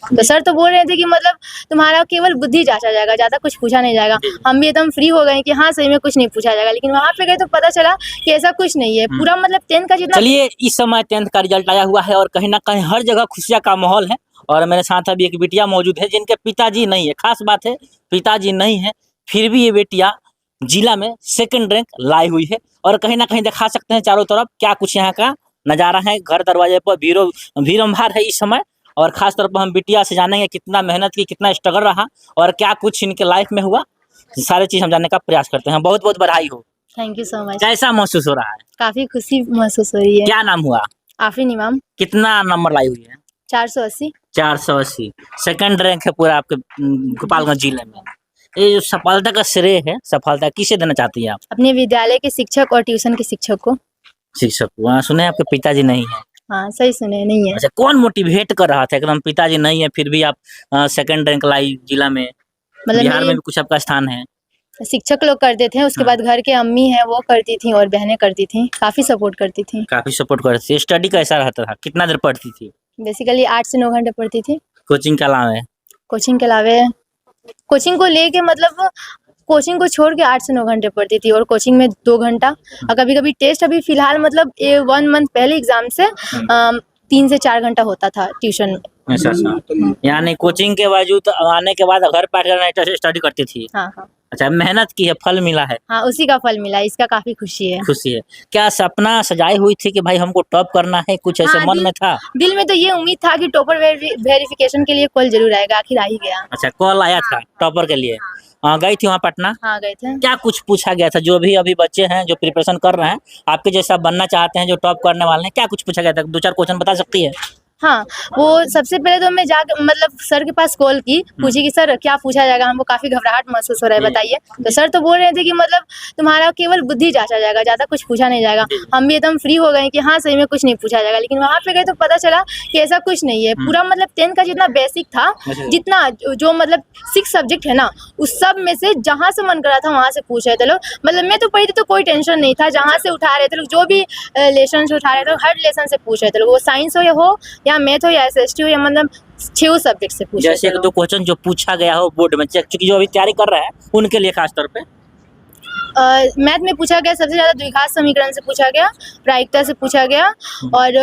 तो सर तो बोल रहे थे कि मतलब तुम्हारा केवल बुद्धि जांचा जाएगा, ज्यादा कुछ पूछा नहीं जाएगा। हम भी एकदम फ्री हो गए कि हाँ सही में कुछ नहीं पूछा जाएगा, लेकिन वहाँ पे गए तो पता चला कि ऐसा कुछ नहीं है। पूरा मतलब 10th का जितना। चलिए, इस समय 10th का रिजल्ट आया हुआ है और कहीं ना कहीं हर जगह खुशियां का माहौल है। और मेरे साथ अभी एक बिटिया मौजूद है जिनके पिताजी नहीं है। खास बात है, पिताजी नहीं है, फिर भी ये बेटिया जिला में 2nd रैंक लाई हुई है। और कहीं ना कहीं दिखा सकते हैं चारों तरफ क्या कुछ यहाँ का नजारा है। घर दरवाजे पर भीड़ है इस समय। और खास तौर पर हम बिटिया से जानेंगे कितना मेहनत की, कितना स्ट्रगल रहा और क्या कुछ इनके लाइफ में हुआ। सारी चीज हम जानने का प्रयास करते हैं। बहुत बहुत बधाई हो। Thank you so much. कैसा महसूस हो रहा है? काफी खुशी महसूस हो रही है। क्या नाम हुआ? आफरीन इमाम। कितना नंबर लाई हुई है? 480। 480। 2nd रैंक है पूरा आपके गोपालगंज जिले में। ये जो सफलता का श्रेय है, सफलता किसे देना चाहती है आप? अपने विद्यालय के शिक्षक और ट्यूशन के शिक्षक को। शिक्षक। वहाँ सुने आपके पिताजी नहीं है? हाँ सही सुने, नहीं है। अच्छा, कौन मोटिवेट कर रहा था? एकदम पिताजी नहीं है फिर भी आप 2nd रैंक लाई जिला में। मतलब बिहार में भी कुछ आपका स्थान है? शिक्षक लोग करते थे, उसके बाद घर के अम्मी है वो करती थी और बहनें करती थी, काफी सपोर्ट करती थी। काफी सपोर्ट करती थी। स्टडी कैसा रहता था? कितना देर पढ़ती थी? बेसिकली 8 से 9 घंटे पढ़ती थी। कोचिंग के अलावा? कोचिंग के अलावे कोचिंग को लेके मतलब कोचिंग को छोड़ के 8 से 9 घंटे पढ़ती थी और कोचिंग में 2 घंटा और कभी कभी टेस्ट। अभी फिलहाल मतलब 1 मंथ पहले एग्जाम से 3 से 4 घंटा होता था ट्यूशन में। अच्छा। यानी कोचिंग के बावजूद आने के बाद घर बैठ स्टडी करती थी? हाँ हाँ। अच्छा, मेहनत की है, फल मिला है? हाँ, उसी का फल मिला, इसका काफी खुशी है। खुशी है। क्या सपना सजाई हुई थी कि भाई हमको टॉप करना है? कुछ ऐसे मन में था? दिल में तो ये उम्मीद था कि टॉपर वेरिफिकेशन के लिए कॉल जरूर आएगा, आखिर आ ही गया। अच्छा, कॉल आया था टॉपर के लिए? गई थी वहाँ पटना? हाँ गए थे। क्या कुछ पूछा गया था? जो भी अभी बच्चे हैं जो प्रिपरेशन कर रहे हैं, आपके जैसा बनना चाहते हैं, जो टॉप करने वाले हैं, क्या कुछ पूछा गया था? 2-4 क्वेश्चन बता सकती है? हाँ, वो सबसे पहले तो मैं जाकर मतलब सर के पास कॉल की, पूछी कि सर क्या पूछा जाएगा, हमको काफी घबराहट महसूस हो रहा है, बताइए। तो सर तो बोल रहे थे कि मतलब तुम्हारा केवल बुद्धि जांचा जाएगा, ज्यादा कुछ पूछा नहीं जाएगा। हम भी एकदम फ्री हो गए कि हाँ सही में कुछ नहीं पूछा जाएगा, लेकिन वहाँ पे गए तो पता चला कि ऐसा कुछ नहीं है। पूरा मतलब 10th का जितना बेसिक था, जितना जो मतलब 6 सब्जेक्ट है ना, उस सब में से जहाँ से मन करा था वहाँ से पूछ रहे थे लोग। मतलब मैं तो पढ़ी थी तो कोई टेंशन नहीं था, जहाँ से उठा रहे थे लोग, जो भी लेसन से उठा रहे थे हर लेसन से पूछ रहे थे लोग। वो साइंस हो या मैथ हो या SST हो या मतलब 6 सब्जेक्ट से पूछे। जैसे 1-2 क्वेश्चन जो पूछा गया हो बोर्ड में, क्योंकि जो अभी तैयारी कर रहे हैं उनके लिए खास तौर पे। मैथ में पूछा गया सबसे ज्यादा द्विघात समीकरण से पूछा गया, प्रायिकता से पूछा गया और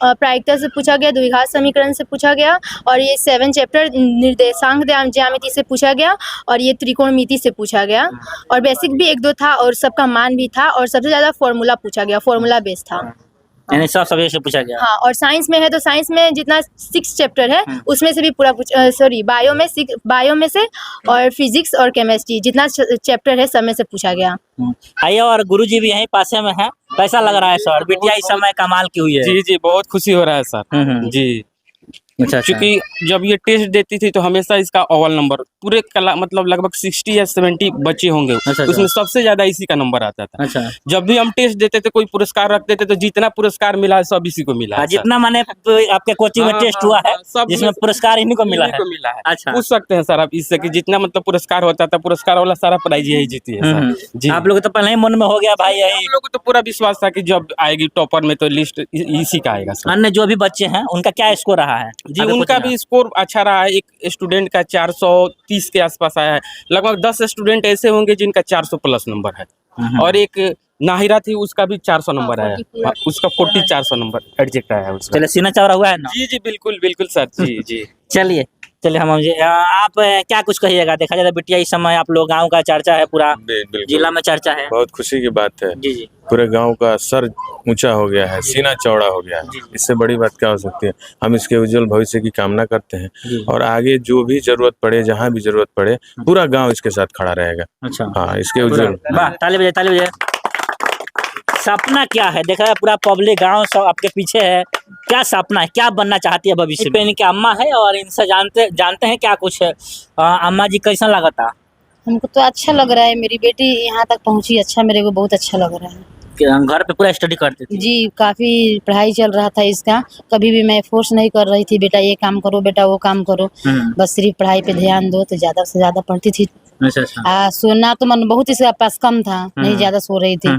प्रायिकता से पूछा गया, द्विघात समीकरण से पूछा गया और ये 7 चैप्टर निर्देशांक ज्यामिति से पूछा गया और ये त्रिकोणमिति से पूछा गया और बेसिक भी 1-2 था और सबका मान भी था और सबसे ज्यादा फॉर्मूला पूछा गया, फॉर्मूला बेस्ड था। यानी सब सब्जेक्ट से पूछा गया। हाँ, और साइंस में है तो साइंस में जितना 6 चैप्टर है उसमें से भी पूरा बायो में से और फिजिक्स और केमिस्ट्री जितना चैप्टर है सब में से पूछा गया। आइए, और गुरुजी भी यहीं पासे में है। कैसा लग रहा है सर? बिटिया इस समय कमाल की हुई है। जी जी, बहुत खुशी हो रहा है सर। जी, अच्छा। क्योंकि जब ये टेस्ट देती थी तो हमेशा इसका अव्वल नंबर पूरे मतलब लगभग 60 या 70 बच्चे होंगे, उसमें सबसे ज्यादा इसी का नंबर आता था। अच्छा। जब भी हम टेस्ट देते थे, कोई पुरस्कार रखते थे, तो जितना पुरस्कार मिला है सब इसी को मिला है। जितना माने आपके कोचिंग में टेस्ट हुआ है जिसमें पुरस्कार इन्हीं को मिला है। अच्छा, पूछ सकते हैं सर आप इससे कि जितना मतलब पुरस्कार होता था, पुरस्कार वाला सारा प्राइज यही जीती है सर। जी, आप लोग तो पहले ही मन में हो गया भाई यही। हम लोग को तो पूरा विश्वास था कि जब आएगी टॉपर में तो लिस्ट इसी का आएगा सर। अन्य जो भी बच्चे हैं उनका क्या स्कोर रहा है? जी, उनका भी स्कोर अच्छा रहा है। एक स्टूडेंट का 430 के आसपास आया है। लगभग 10 स्टूडेंट ऐसे होंगे जिनका 400 प्लस नंबर है और एक नाहिरा थी, उसका भी 400 नंबर आया, उसका 400 नंबर एडजेक्ट आया है उसका। चलिए, सीना चौड़ा हुआ है ना? जी जी, बिल्कुल बिल्कुल सर। जी जी। चलिए हम आप क्या कुछ कहिएगा? देखा जाए बिटिया इस समय आप लोग गांव का चर्चा है, पूरा जिला में चर्चा है। बहुत खुशी की बात है। जी जी। पूरे गांव का सर ऊंचा हो गया है, सीना चौड़ा हो गया है। इससे बड़ी बात क्या हो सकती है? हम इसके उज्जवल भविष्य की कामना करते हैं और आगे जो भी जरूरत पड़े, जहाँ भी जरूरत पड़े, पूरा गांव इसके साथ खड़ा रहेगा। अच्छा। हाँ, इसके उज्जवल। वाह, ताली बजाए। सपना क्या है? देखा है पूरा पब्लिक गांव सब आपके पीछे है। क्या सपना है? क्या बनना चाहती है भविष्य में? इनके अम्मा है और इनसे जानते हैं क्या कुछ है। अम्मा जी कैसा लगा था? हमको तो अच्छा लग रहा है, मेरी बेटी यहाँ तक पहुँची, अच्छा, मेरे को बहुत अच्छा लग रहा है। घर पे पूरा स्टडी करते थे? जी, काफी पढ़ाई चल रहा था इसका, कभी भी मैं फोर्स नहीं कर रही थी बेटा ये काम करो, बेटा वो काम करो, बस सिर्फ पढ़ाई पे ध्यान दो, तो ज्यादा से ज्यादा पढ़ती थी। अच्छा। सोना तो मन बहुत इसका पास कम था, नहीं ज्यादा सो रही थी,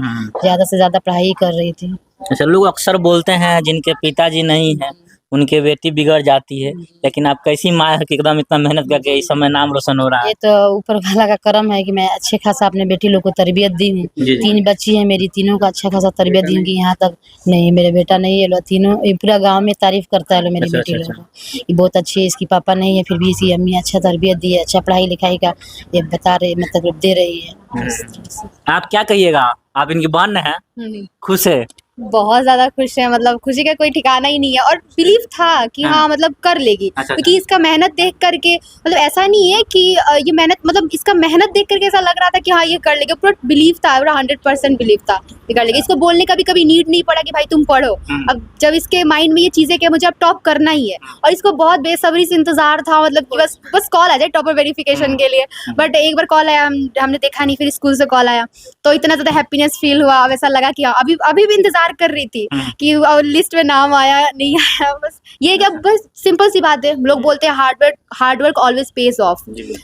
ज्यादा से ज्यादा पढ़ाई कर रही थी। अच्छा, लोग अक्सर बोलते हैं जिनके पिताजी नहीं है उनकी बेटी बिगड़ जाती है, लेकिन आप कैसी माँ है कि एकदम इतना मेहनत करके इस समय नाम रोशन हो रहा है। ये तो ऊपर वाला का करम है कि मैं अच्छे खासा अपने बेटी लोग को तरबियत दी हूँ। जी। 3 बच्ची है मेरी, तीनों का अच्छा खासा तरबियत दी हूँ कि यहाँ तक नहीं मेरे बेटा नहीं है, लो तीनों ये पूरा गांव में तारीफ करता है लो मेरी अच्छा, बेटी अच्छा, लोग ये बहुत अच्छी है, इसकी पापा नहीं है फिर भी इसकी अम्मी अच्छा तरबियत दी है, अच्छा पढ़ाई लिखाई का ये बता रही मतलब दे रही है। इस तरह से। आप क्या कहिएगा, आप इनकी बहन हैं, खुश है? बहुत ज्यादा खुश है, मतलब खुशी का कोई ठिकाना ही नहीं है। और बिलीव था कि हाँ मतलब कर लेगी, अच्छा, क्योंकि इसका मेहनत देख करके, मतलब ऐसा नहीं है कि ये मेहनत, मतलब इसका मेहनत देख करके ऐसा लग रहा था कि हाँ ये कर लेगी, पूरा बिलीव था, पूरा 100% बिलीव था ये कर लेगी। इसको बोलने का भी कभी नीड नहीं पड़ा कि भाई तुम पढ़ो। अब जब इसके माइंड में ये चीजें कि मुझे अब टॉप करना ही है, और इसको बहुत बेसब्री से इंतजार था, मतलब कि बस कॉल आ जाए टॉपर वेरिफिकेशन के लिए। बट एक बार कॉल आया, हमने देखा नहीं, फिर स्कूल से कॉल आया तो इतना ज्यादा हैप्पीनेस फील हुआ। अब ऐसा लगा कि हाँ अभी भी इंतजार कर रही थी कि लिस्ट में नाम आया नहीं आया। बस ये क्या, बस सिंपल सी बात है, लोग बोलते हैं hard work always page of.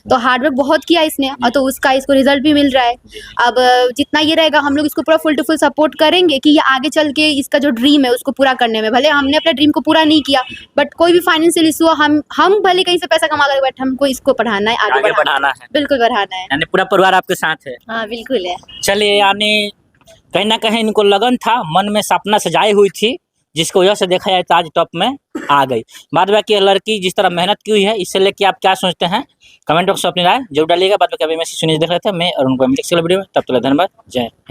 तो हार्ड वर्क बहुत किया इसने, और तो उसका इसको रिजल्ट भी मिल रहा है। अब जितना ये रहेगा हम लोग इसको पूरा फुल टू फुल सपोर्ट करेंगे कि ये आगे चल के इसका जो ड्रीम है उसको पूरा करने में, भले हमने अपने ड्रीम को पूरा नहीं किया, बट कोई भी फाइनेंशियल इशू हम भले कहीं से पैसा कमा कर, बट हमको इसको पढ़ाना है, आगे बढ़ाना है, बिल्कुल बढ़ाना है। यानी पूरा परिवार आपके साथ है। हाँ बिल्कुल है। चलिए, यानी कहीं ना कहीं इनको लगन था, मन में सपना सजाई हुई थी, जिसको वजह से देखा जाए तो आज टॉप में आ गई। बाद बाकी ये लड़की जिस तरह मेहनत की हुई है, इससे लेके आप क्या सोचते हैं कमेंट बॉक्स में अपनी राय जरूर डालिएगा। बाद बाकी अभी मैं सुनील देख रहे थे, मैं और उनको वीडियो में, तब तक धन्यवाद, जय।